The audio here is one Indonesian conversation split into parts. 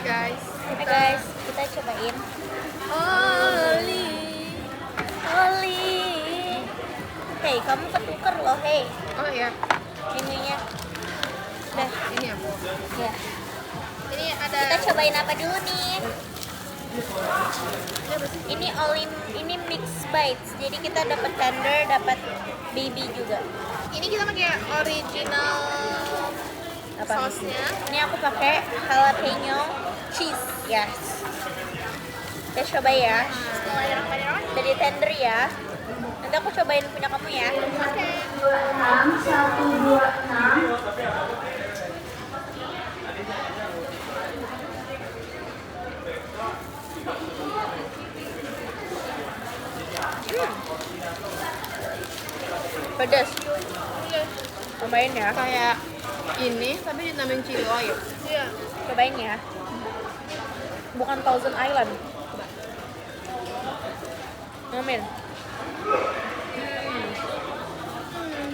Hai guys, kita cobain Oli. Hey, kamu ketuker loh, hey. Oh iya, Ininya. Dah, ini ya. ya. Ini ada. Kita cobain apa dulu nih? Ini ini mix bites. Jadi kita dapat tender, dapat baby juga. Ini kita pakai original Apa? sausnya. Ini aku pakai jalapeno cheese. Yes. Kita coba ya. Dari tender ya. Nanti aku cobain punya kamu ya. Oke. 126. Pedas. Cobain ya. Kayak ini tapi ditambahin chili oil. Iya. Cobain ya. Bukan Thousand Island. Ngamin.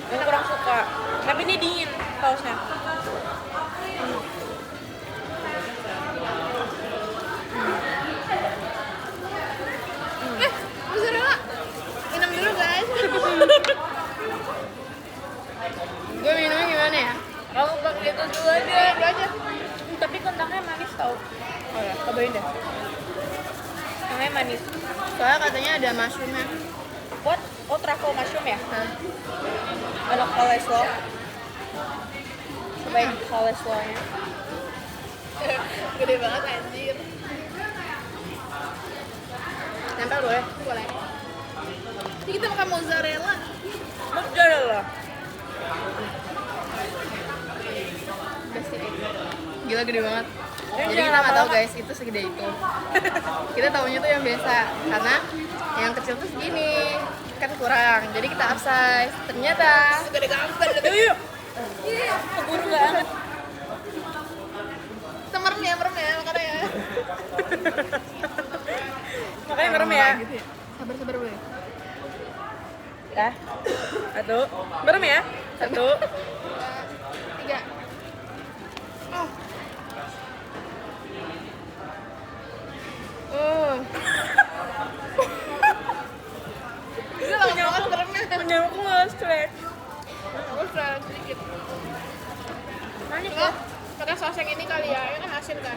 Aku kurang suka. Tapi ini dingin sausnya. Mozzarella. Minum dulu guys. Gue minumnya gimana ya? Kamu pakai itu dulu aja. Dulu aja. Tapi kentangnya manis tau. Oh ya, cobain deh. Kentangnya manis. Soalnya katanya ada mushroomnya. What? Oh, truffle mushroom ya? Nah, Ada coleslaw. Cobain coleslawnya. gede banget anjir. Nempel boleh? Boleh. Ini kita makan mozzarella. Mozzarella. Gila gede banget. Ini Jadi jangan kita nggak tahu lama-lama. guys itu segede itu. Kita tahunya tuh yang biasa karena yang kecil tuh segini kan kurang. Jadi kita upsize. Ternyata segede gampang. Yuk. Keburu banget. Kita merem ya makanya ya. Makanya merem ya. Gitu ya. Sabar boleh. Ya. Satu. Merem ya. Satu. 3. Oh. Ini lama banget meremnya. Punya aku nggak stress. Aku serang sedikit. Manis Oh, ya. pakai saus yang ini kali ya, ini kan asin kan.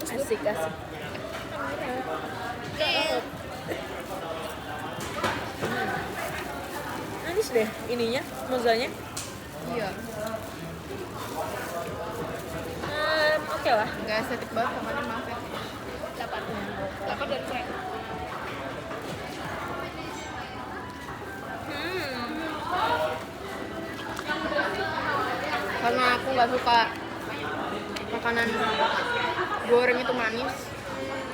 Asik. Manis deh ininya, mozzanya. Iya. Oke lah. Nggak estetik banget namanya, maaf ya. 8 dari saya. Karena aku nggak suka makanan goreng itu manis,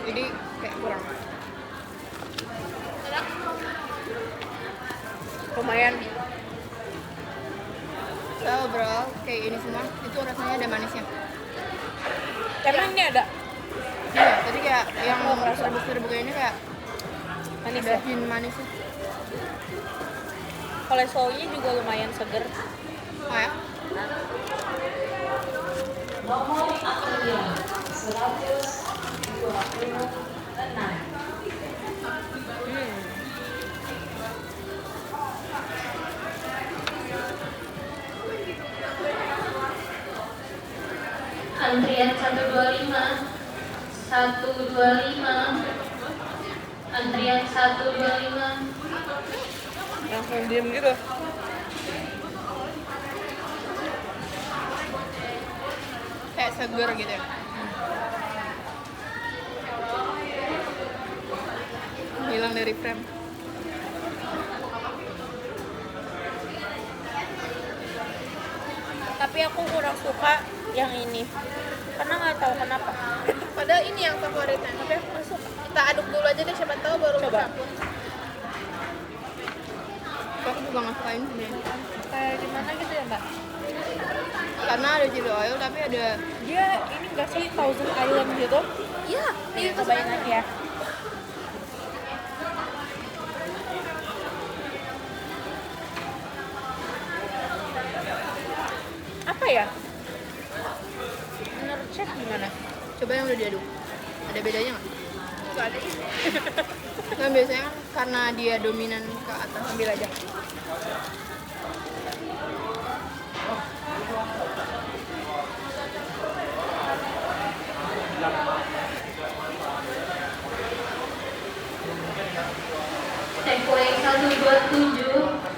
jadi kayak kurang. Lumayan. So bro, kayak ini semua itu rasanya ada manisnya. Emang ini ada Iya, jadi kayak yang serbuk-serbuk kayak ini kayak manis ada ya. hint manisnya. Kolesterolnya juga lumayan seger. Oh ya? Nomor antrian 126. Antrian 125. Antrian 125. Langsung diem gitu. Kayak seger gitu ya. Hilang dari frame. Tapi aku kurang suka yang ini. Karena nggak tahu kenapa. Padahal ini yang favoritnya, tapi aku nggak suka. Kita aduk dulu aja deh, siapa tahu baru Coba. campur. Aku juga nggak suka ini sih. Kayak gimana gitu ya, Mbak? Karena ada chili oil tapi ada Dia ini nggak sih Thousand Island gitu? iya, Nih, cobain aja ya. Apa ya? Menurut chef gimana? Coba yang udah diaduk. Ada bedanya nggak? Nggak ada. Nah, biasanya kan karena dia dominan ke atas. Ambil aja. Takeaway 127.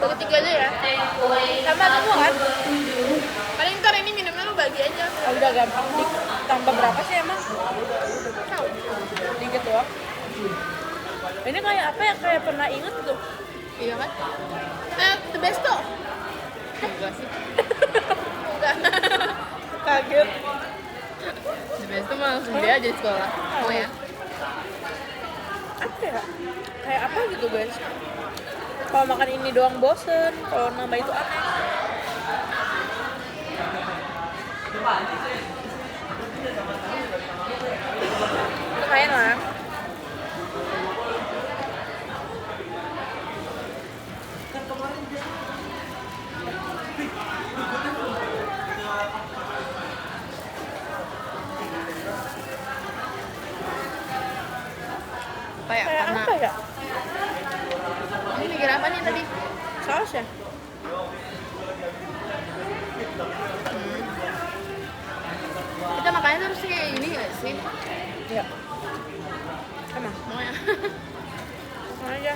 Yang ketiga aja ya. Takeaway Sama semua kan? 127. Paling ntar ini minumnya lu bagi aja. Oh, udah gampang dik. Tambah berapa sih emang? Tahu. Dikit doang. Ini kayak apa ya? Kayak pernah inget tuh. Iya kan? The best tuh. Enggak sih. Enggak. Kaget. The best tuh mah langsung dia aja di sekolah. Oh ya. Apa ya? Kayak apa gitu guys? Kalau makan ini doang bosen. Kalau nambah itu aneh. Lumayan lah. Kayak Kayak karena apa ya? ini mikir apa nih tadi? Saus ya? Kita makannya terus kayak gini gak sih? Iya. Emang? Mau ya? Makan aja.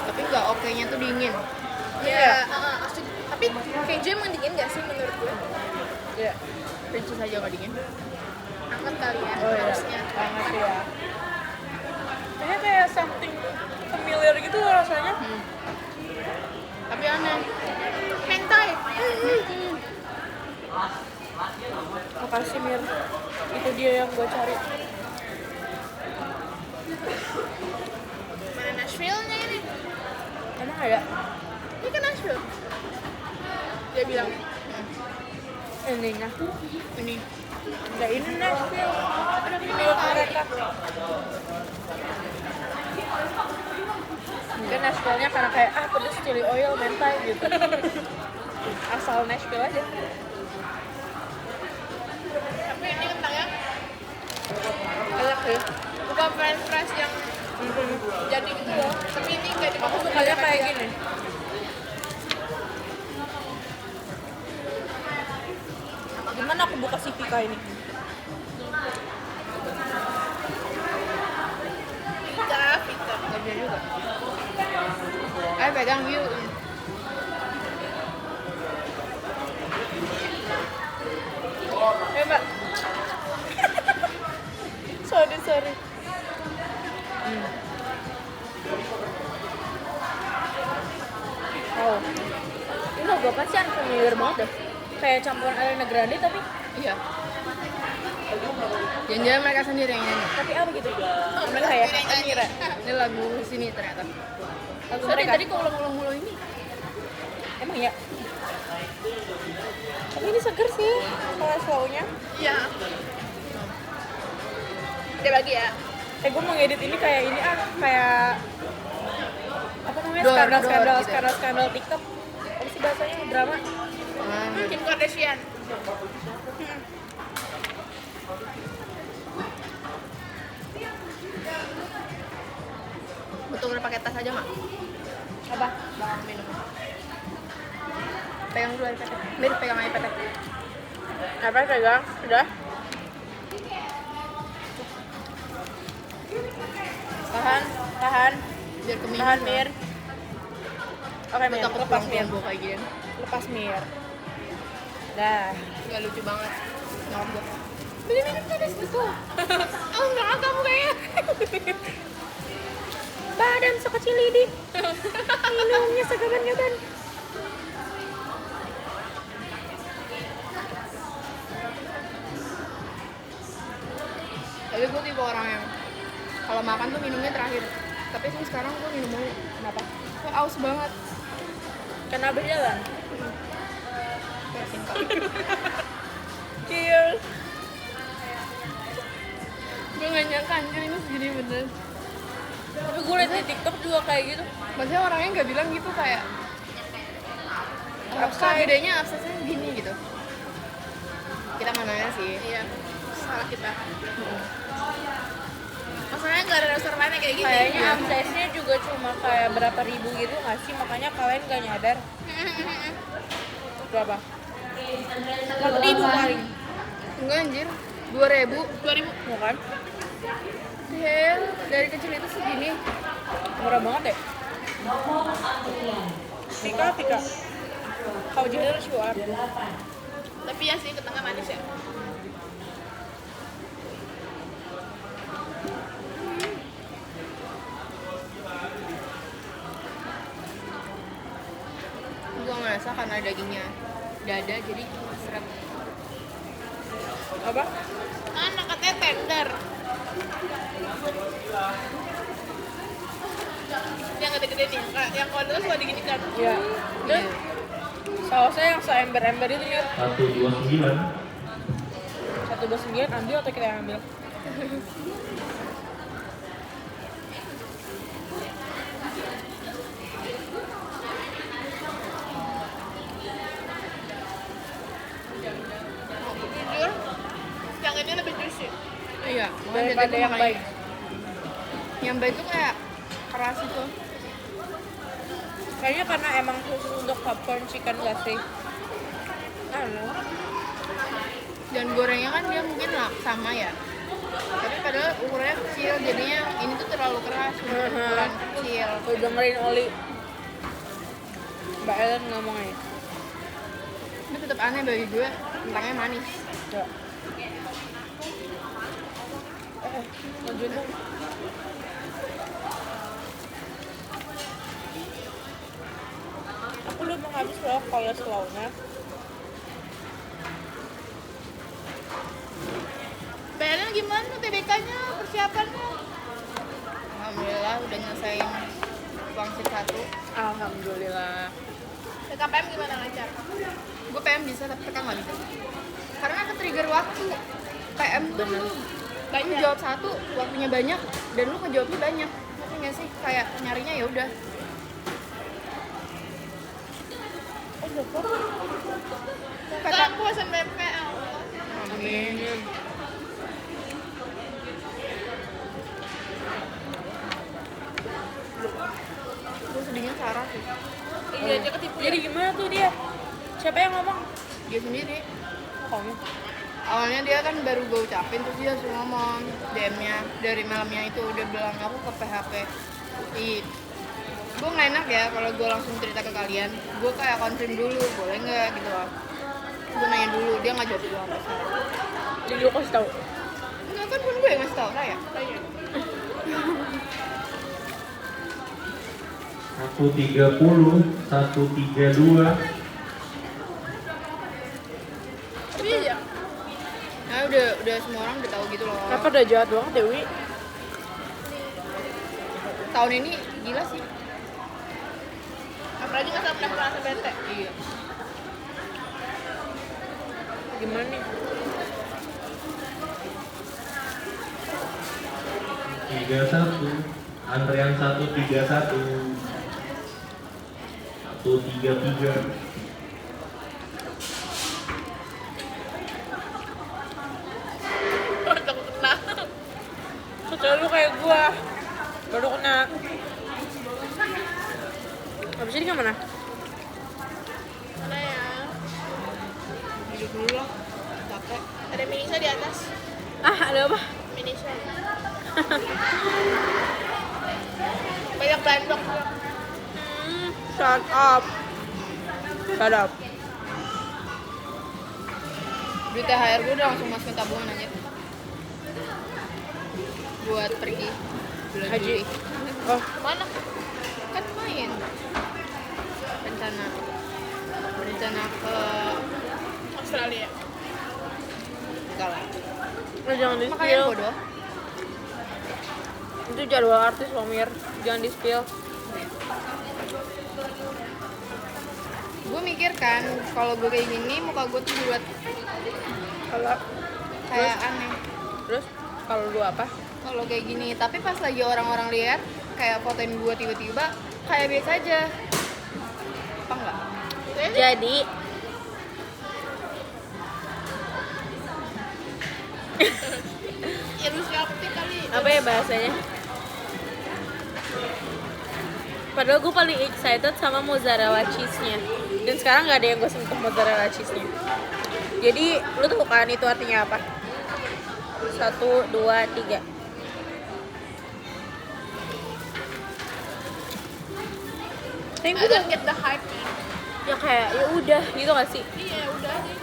Tapi nggak oke-nya tuh dingin. Iya. Asik. Tapi keju emang dingin gak sih menurut gue? Iya. Keju saja nggak dingin. Anget kali ya Oh iya. harusnya. Banget ya. Kayaknya kayak something familiar gitu loh rasanya. Tapi aneh. Hentai. Makasih Mir. Itu dia yang gue cari. Mana Nashville-nya ini? Emang ada? Ini kan Nashville. Dia bilang Ininya. ini. Enggak, ini Nashville. Menurut mereka. Mungkin Nashville-nya karena kayak pedes chili oil mentai gitu. Asal Nashville aja. Tapi ini kentangnya Enak sih. bukan french fries yang jadi gitu loh. Tapi ini kayak Aku sukanya kayak gini. Gimana aku buka si Vika ini? Pika. Gak bisa juga. Ayo pegang yuk. Mbak. sorry. Oh. Ini logo apa sih? Familiar banget deh. Kayak campuran Ariana Grande tapi Iya. Jangan-jangan mereka sendiri yang nyanyi. tapi apa gitu? Mereka ya? Amira. Ini lagu sini ternyata. Lagu Sorry, mereka. tadi kok ulang-ulang mulu ini. Emang ya? Tapi ini seger sih kalau slow-nya. Iya. Dia bagi ya. Gue mau ngedit ini kayak ini kayak apa namanya Door gitu. skandal TikTok. Apa sih bahasanya drama? Kim Kardashian. Betul udah pakai tas aja nggak? Apa? Bahan minum. Pegang dulu iPad. Mir pegang iPad. Apa pegang? Sudah? Tahan. Biar keminum. Tahan Mir. Oke Mir, Takut lepas Mir. gue kayak gini. Lepas Mir. Dah. Nggak lucu banget. Ngambek. Beli minum pedas betul. Oh enggak, kamu kayaknya. Badan sekecil ini. Minumnya segaban-gaban. Tapi gue tipe orang yang kalau makan tuh minumnya terakhir. Tapi sih sekarang gue minum mulu. Kenapa? Gue aus banget. Karena berjalan. Kayak singkat. Cheers. Gue gak nyangka anjir ini segini bener. Tapi gue liat di TikTok juga juga kayak gitu. Maksudnya orangnya nggak bilang gitu kayak apa bedanya absesnya gini gitu. Kita mana sih? Iya, salah kita. Masalahnya nggak ada restoran lain yang kayak gini. Kayaknya Iya. absesnya juga cuma kayak berapa ribu gitu nggak sih, makanya kalian gak nyadar. Berapa? 4.000 paling. Enggak anjir, 2.000. 2000. Bukan? Hell, dari kecil itu segini. Murah banget deh. Tika. How generous you are. Tapi ya sih, ke tengah manis ya. Gua ngerasa karena dagingnya dada jadi seret. Apa? Mana katanya tender. Yang gede-gede nih, yang kalau dulu suka diginikan. Iya. Dan sausnya yang seember-ember itu ya. 129. 129 ambil atau kita yang ambil? Jujur, yang ini lebih juicy. Iya, Daripada yang baik. Yang baik itu kayak keras itu. Kayaknya karena emang khusus untuk popcorn chicken gak sih? Halo. Dan gorengnya kan dia mungkin lah sama ya. Tapi padahal ukurannya kecil, jadinya ini tuh terlalu keras untuk ukuran kecil. Udah dengerin Oli. Mbak Ellen ngomongnya. Tapi tetap aneh bagi gue, kentangnya manis. Ya. Lanjut dong. Aku udah mau habis loh kolesterolnya. Bayarnya gimana TBK-nya, persiapannya? Alhamdulillah udah nyelesain wangsit 1. Alhamdulillah. PKPM gimana lancar? Gue PM bisa tapi PK nggak bisa. Karena ke trigger waktu. PM tuh lu jawab 1, waktunya banyak dan lu ngejawabnya banyak. Ngerti nggak sih? Kayak nyarinya ya udah. Kata aku SNBP. Amin. Gue sedihnya Sarah sih. Iya, dia ketipu. Jadi gimana tuh dia? Siapa yang ngomong? Dia sendiri. Kamu. Awalnya dia kan baru gue ucapin terus dia langsung ngomong DM-nya dari malamnya itu udah bilang aku ke PHP. Gue nggak enak ya kalau gue langsung cerita ke kalian. Gue kayak confirm dulu, boleh nggak gitu loh. Gue nanya dulu, dia nggak jawab dulu sampai sekarang. Jadi lu kasih tahu. Enggak kan pun gue yang ngasih tau Raya. 130, 132. Tapi ya, Nah udah semua orang udah tahu gitu loh. Kenapa udah jahat banget Dewi? Tahun ini gila sih. apalagi nggak sama pendaftaran SNBP. Iya. Gimana nih? 31. Antrian 131. 133. Takut kena. Kecuali lu kayak gua baru kena. Habis ini kemana? Mana ya? Duduk dulu lah. Capek. Ada Minisha di atas. Ah, ada apa? Minisha. Banyak bandok. Shut up. Shut up. Duit THR gue udah langsung masukin tabungan aja. Buat pergi bulan Haji. Juli. Oh, Mana? Kan main. Rencana ke Australia. enggak lah. lu jangan di Makanya spill. bodoh. Itu jadwal artis loh, Mir. Jangan di spill. Gue mikir kan kalau gue kayak gini muka gue tuh buat Kalau kayak aneh terus kalau lu apa? kalau kayak gini, tapi pas lagi orang-orang lihat kayak fotoin gue tiba-tiba kayak biasa aja. Apa enggak? Jadi Irusaptif kali. apa ya bahasanya? Padahal gue paling excited sama mozzarella cheese-nya. Dan sekarang nggak ada yang gue sentuh mozzarella cheese-nya. Jadi lu tahu kan itu artinya apa? 1, 2, 3. Tapi I gue don't get the hype. ya kayak ya udah gitu gak sih? Iya, udah sih.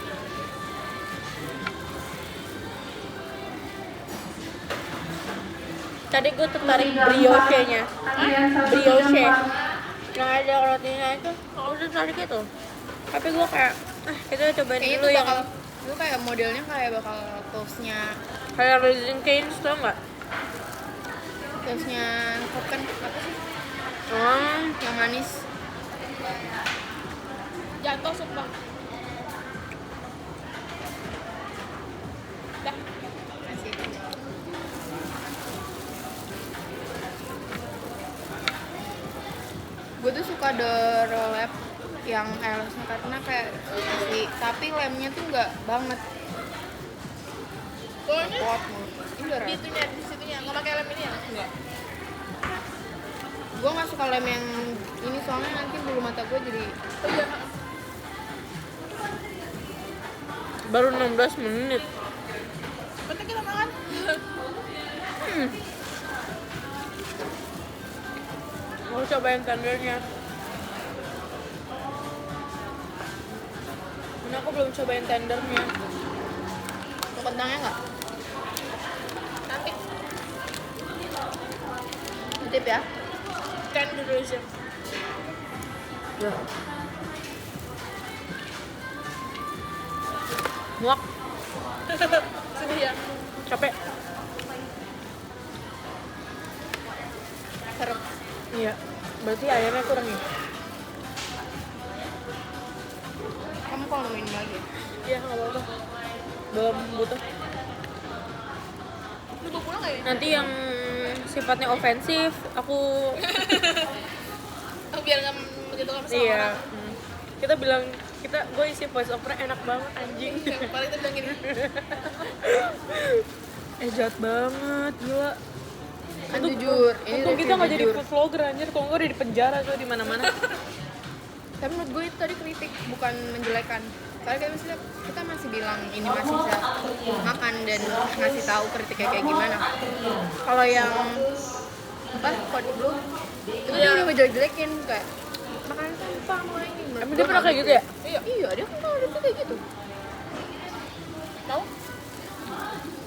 Tadi gue tertarik brioche-nya. Antrian 134. Brioche yang ada rotinya itu aku tertarik itu. Tapi gue kayak kita cobain Kayaknya dulu tuh yang bakal itu kayak modelnya kayak bakal toastnya kayak Raising Cane's tau nggak? Hopken apa sih? Oh, Yang manis. Jatuh sumpah. Dah. Masih. Gue tuh suka the roll-up yang airlessnya karena kayak asli, tapi lemnya tuh nggak banget. Oh, ini Kuat mulu. Ini udah di rasa. itunya, di situnya. Nggak pakai lem ini ya? Enggak. Gue nggak suka lem yang ini soalnya nanti bulu mata gue jadi Oh iya. baru 16 menit. Bentar kita makan. Mau cobain tendernya. Ini aku belum cobain tendernya. mau kentangnya nggak? Nanti Titip ya. tenderism. Muak, Sedih ya. capek. Serem. Iya. Berarti ayamnya kurang ya? Kamu kalau nemuin lagi. Iya, nggak apa-apa. Belum butuh. Lu mau pulang nggak ya? Nanti yang sifatnya ofensif, aku Oh, biar nggak menjatuhkan sama iya. orang. Kita bilang gue isi voice over enak banget anjing. Paling kita bilang gini. Jahat banget, gila. Kan jujur, ini Untung kita review nggak jadi jujur. food vlogger anjir, kalau nggak udah di penjara tuh di mana-mana. Tapi menurut gue itu tadi kritik, bukan menjelekan. Soalnya kayak misalnya kita masih bilang ini masih bisa makan dan ngasih tahu kritiknya kayak gimana. Kalau yang apa Code Blue itu dia udah ngejelek-jelekin kayak makanan sampah mau ini. Menurut Emang gue dia pernah nggak kayak gitu ya? Iya, dia kan kalau itu kayak gitu. Mau?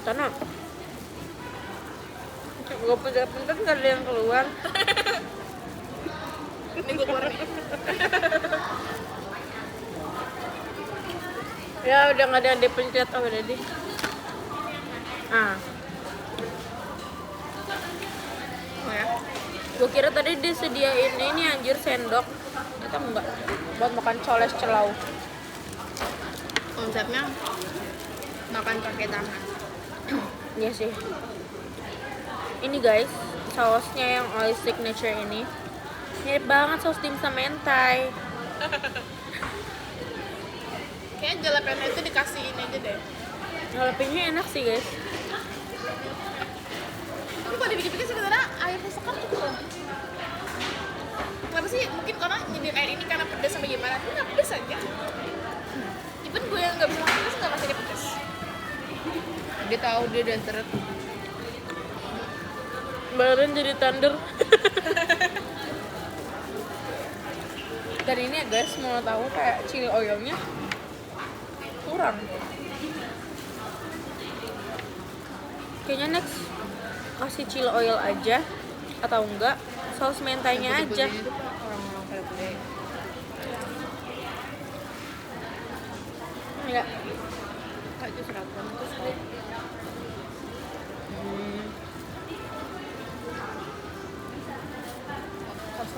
Karena gue pencet-pencet nggak ada yang keluar. Ini gue keluar nih. Ya udah nggak ada yang dipencet, oh udah di. Oh ya. Gue kira tadi disediain ini anjir sendok, ternyata enggak. Buat makan coles celau. Konsepnya makan pakai tangan. Iya sih. Ini guys, sausnya yang Oli Signature ini mirip banget saus dimsum mentai. Kayaknya jalapennya itu dikasih ini aja deh. Jalapeño enak sih guys. Tapi kalau dipikir-pikir sebenarnya airnya sekar cukup loh. Kenapa sih? Mungkin orang nyediain air ini karena pedas sama gimana? Tapi nggak pedas aja. Even gue yang nggak bisa makan pedas nggak masih pedas. Dia tahu dia udah seret. Badan jadi tender. Dan ini ya guys, mau tahu kayak chili oilnya kurang. Kayaknya next kasih chili oil aja atau enggak saus mentainya aja. Putih-putih itu orang-orang pada budaya. Enggak. Kak itu serapan itu sekali.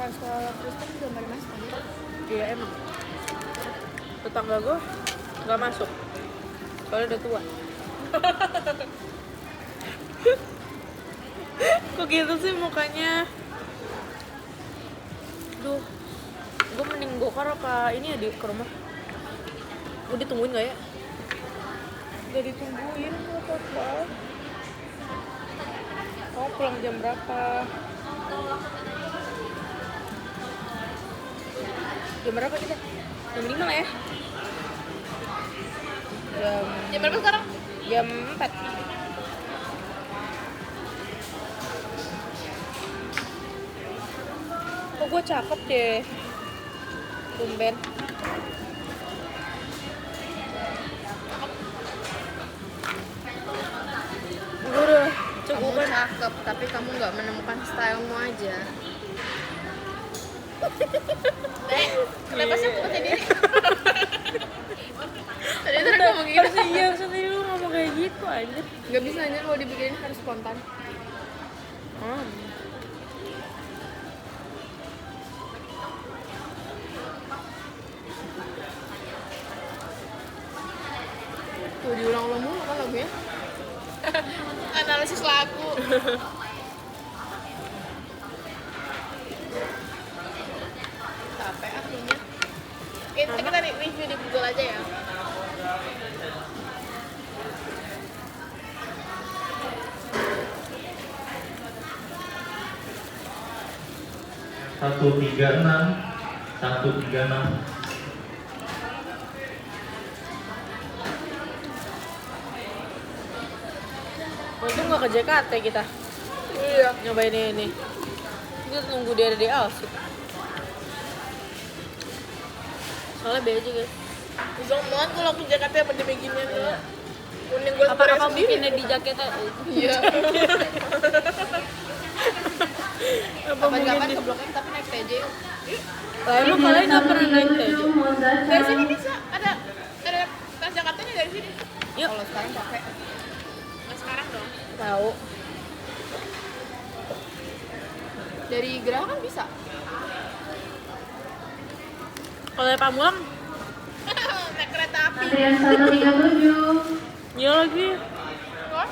Sekolah Kristen belum pada masuk kan ya? Iya emang. Tetangga gue nggak masuk. Soalnya udah tua. Kok gitu sih mukanya? Duh, gue mending gokar apa ini ya di ke rumah. Mau ditungguin gak ya? Gak ditungguin, gak apa-apa. Kamu pulang jam berapa? Jam berapa kita? Jam 5 lah ya? Jam berapa sekarang? Jam 4. Kok gue cakep deh. Tumben. Gue udah Kamu cukupan. cakep, tapi kamu nggak menemukan stylemu aja. Kenapa sih aku percaya diri? Tadi tuh aku ngomong gitu. Harusnya iya, harusnya tadi lu ngomong kayak gitu aja. Nggak bisa aja kalau dibikinin harus spontan. Tuh diulang-ulang mulu kan lagunya. Analisis lagu. Capek akunya. Kita review di Google aja ya. Satu tiga enam. 136. Untung gak ke JKT kita. Iya. Nyobain ini. Kita tunggu dia ada di Alsip. Soalnya beda guys. Zong banget kalau aku Jakarta apa di beginian ya. Kuning gue Apa bikinnya di jaketnya? Iya. Apa Kapan-kapan mungkin ke Blok M tapi naik TJ yuk. lah emang kalian gak pernah naik Tejo? Dari sini bisa ada Transjakartanya dari sini. Yuk. Kalau sekarang capek. Nggak sekarang dong. Tahu. Dari Geraha kan bisa. Kalau dari Pamulang, Naik kereta api. Antrian 137. iya lagi. Kok?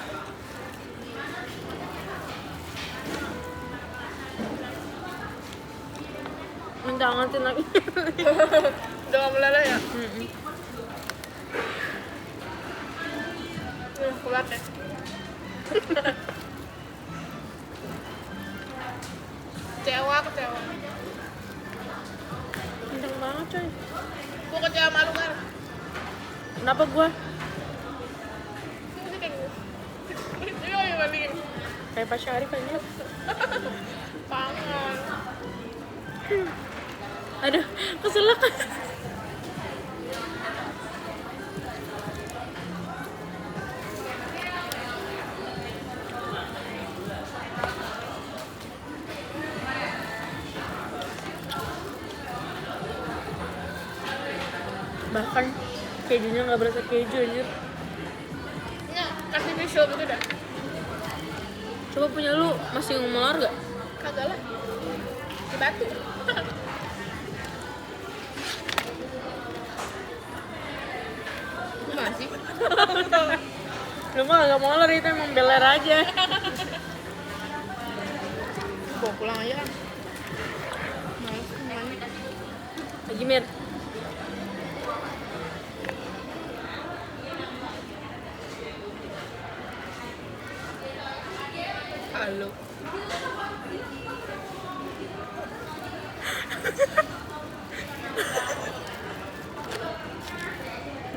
Minta ngantin lagi. Udah nggak meleleh ya? Kuat ya. Kecewa. Kenceng banget coy. Gue kecewa malu kan? Kenapa gua? Ini kan gue. Iya balikin. Kayak Pak Syarif aja. Pangan. Aduh, keselak. Bahkan kejunya nggak berasa keju anjir. Ini artificial gitu dah. Coba punya lu masih ngemolar gak? Kagak lah. Di batu. Masih. Lu mah agak molar itu emang beler aja. Bawa pulang aja kan. Males kemana. Lagi Mir. Halo.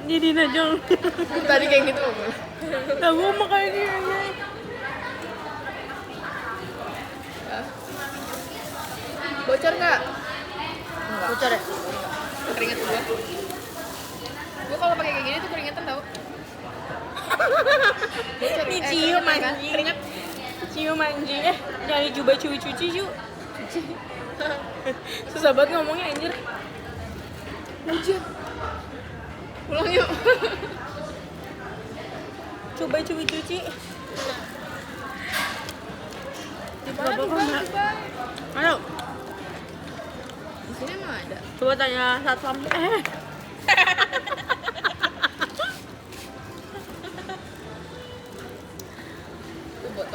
Jadi najong. Tadi kayak gitu loh. Nah gua mah kayak gini. Bocor nggak? Bocor ya? Keringet gua. Gua kalau pakai kayak gini tuh keringetan tau. Bocor. Ini cium keringetan kan? anjing. Keringet. Cium anjing. Nyari jubah cuci yuk. Susah banget ngomongnya anjir. Hujan. Pulang yuk. Coba cuci. Di mana Gak apa-apa, Bang? Mbak. Bang? Ayo, Di sini emang ada. coba tanya satpam.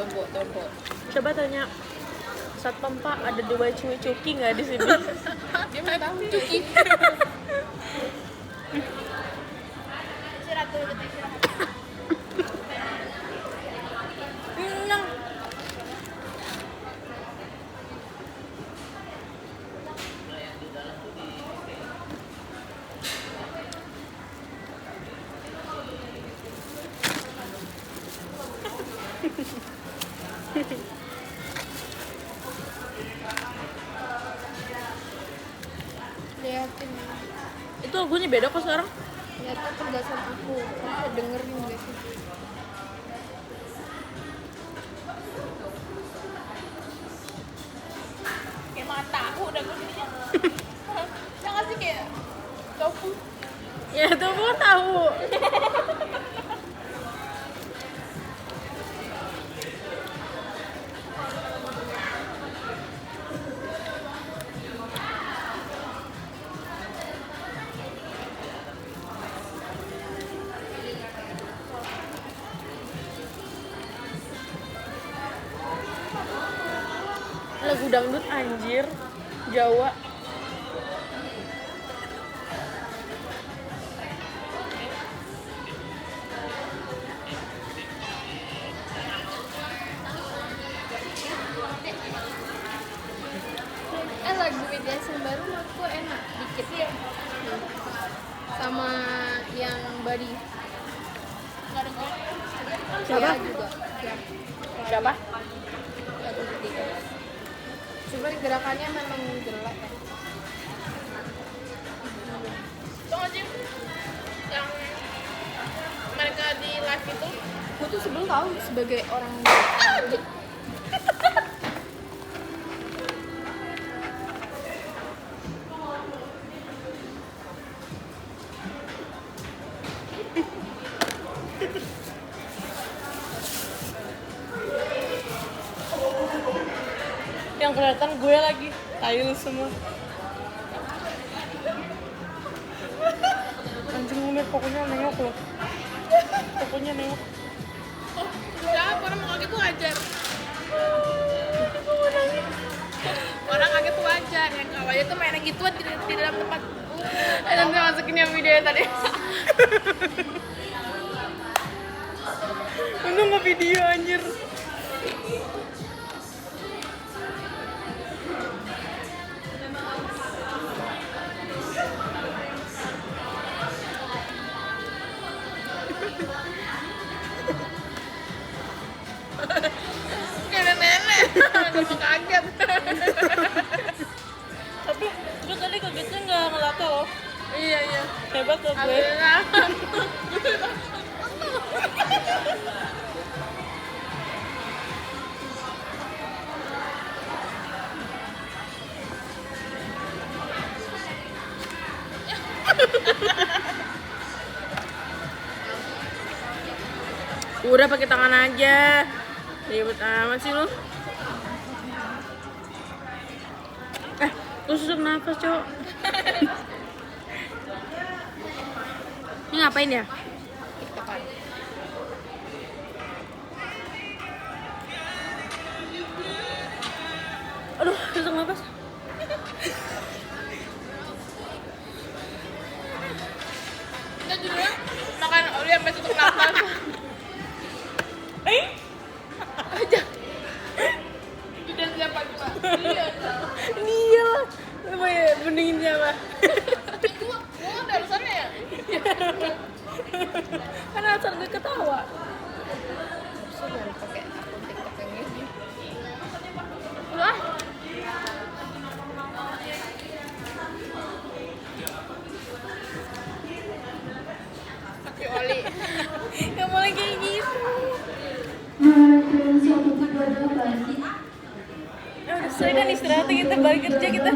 Tombok. Coba tanya Satpam Pak, ada 2 cewek cuki nggak di sini? Dia mau tahu cuki. Istirahat dulu, kita istirahat. Tenang. Liatin. Itu lagunya beda kok sekarang. Liatin pergasan aku. Kamu dengerin gak sih? Kayak makan tahu udah gue jadinya. Jangan sih kayak tofu. Ya itu gua tahu. Lagu dangdut anjir, Jawa. Lagu BTS yang baru menurutku enak dikit ya. Sama yang Body. Nggak ada gue. Siapa? Ya, juga. Ya. Siapa? Lagu BTS. Cuman gerakannya memang jelek ya. Tau nggak sih yang mereka di live itu Gue tuh sebelum tahu sebagai orang Yang kelihatan gue lagi. Tai lu semua. Anjing ngeliat pokoknya nengok loh. Pokoknya nengok. ya orang mau kaget tuh wajar. Orang kaget tuh wajar, yang awalnya tuh mainan gituan di dalam tempat. nanti masukin yang video yang tadi. Untung nggak video anjir. Kayak nenek, gak mau kaget. Tapi gue tadi kagetnya nggak ngelata loh. Iya. Hebat loh gue. Alhamdulillah. Udah pakai tangan aja. Ribet amat sih lu. Lu susuk nafas, Cok. Ini ngapain ya? Aduh, susuk nafas. Kita judulnya makan oli sampai tutup nafas. Udah siapa coba? Iya. Iya lah. Apa ya? Mendingin siapa? Gua ada alasannya ya? Kan alasan gue ketawa. Sudah pakai akun TikTok yang ini. Wah. Pakai oli. Gak boleh kayak gitu. Frekuensi 128. Udah selesai kan istirahatnya, kita balik kerja kita.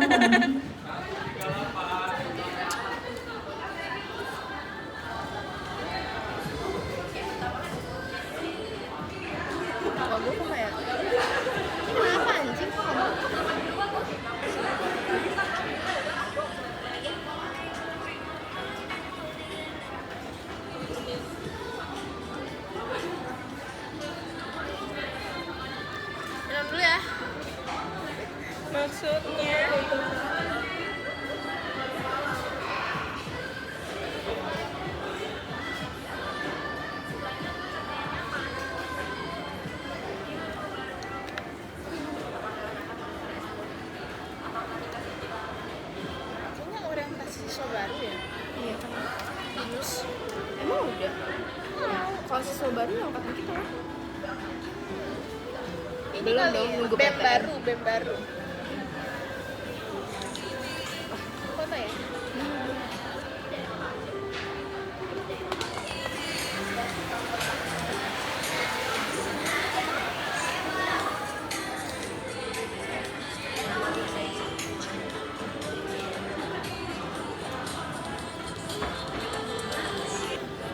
Kalau gue kok kayak ini kenapa anjing kok kamu? Minum dulu ya. siswa baru ya? Iya kan. Binus. Emang udah. Kalau siswa baru yang angkatan kita kan. Ini Belum kali dong, ya, nunggu BEM PTN. baru, BEM baru. Kota ya?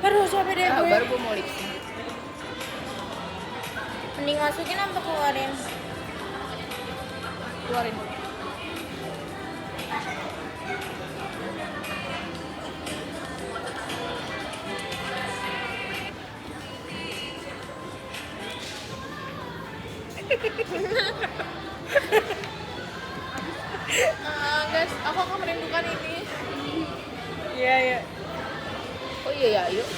Aduh capek deh gue. Baru gue mau lip sync. Mending masukin apa keluarin? Keluarin. Guys, aku akan merindukan ini. Iya iya. Oh iya ya, yuk.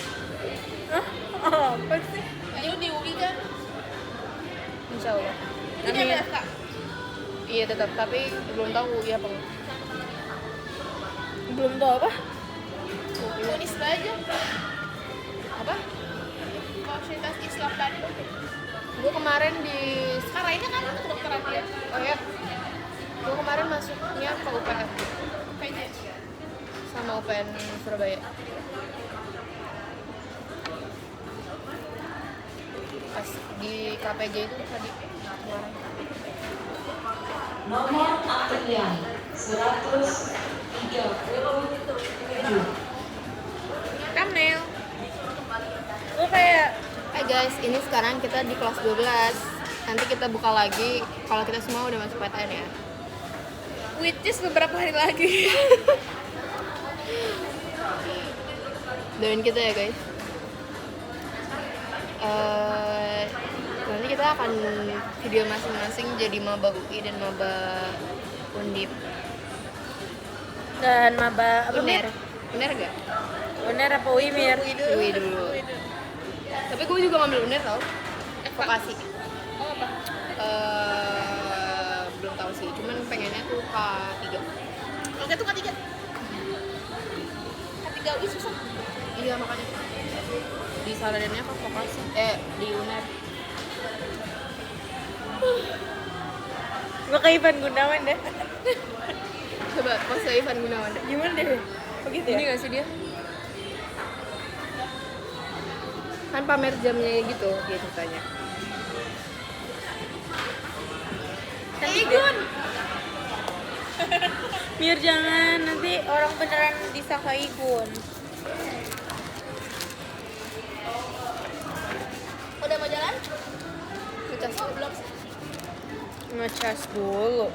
Hah? Apa sih? Ayo di UI kan? Insya Allah. Ini Amin. ada kak. Iya tetap, tapi belum tahu ya apa enggak. Belum tahu apa? Unis aja. Apa? Universitas Islam Bandung. Gue kemarin di Karena ini kan kedokteran dia. oh ya, gue kemarin masuknya ke UPN PJ. sama UPN Surabaya. Pas di KPJ itu tadi kemarin. Nomor antrian 137. Thumbnail. Gue kayak Guys, ini sekarang kita di kelas 12. Nanti kita buka lagi kalau kita semua udah masuk PTN ya. Which is beberapa hari lagi. Doain kita ya guys. Nanti kita akan video masing-masing jadi maba UI dan maba Undip. dan maba apa Uner, Mir? Uner gak? Uner apa Wimir? UI dulu. Tapi gue juga ngambil Uner tau. Vokasi. Oh apa? Belum tahu sih, cuman pengennya tuh K3. Oke tuh ketiga. Ketiga UI susah. Iya makanya disaraninnya ke vokasi. Di Uner. Gue kayak Ivan Gunawan deh. Coba pose Ivan Gunawan. Gimana deh? Begitu Ini ya? gak sih dia? Kan pamer jamnya gitu dia ceritanya. Cantik deh. Mir jangan, nanti orang beneran disangka Igun. Udah mau jalan? Kita Oh belum sih. Ngecas dulu.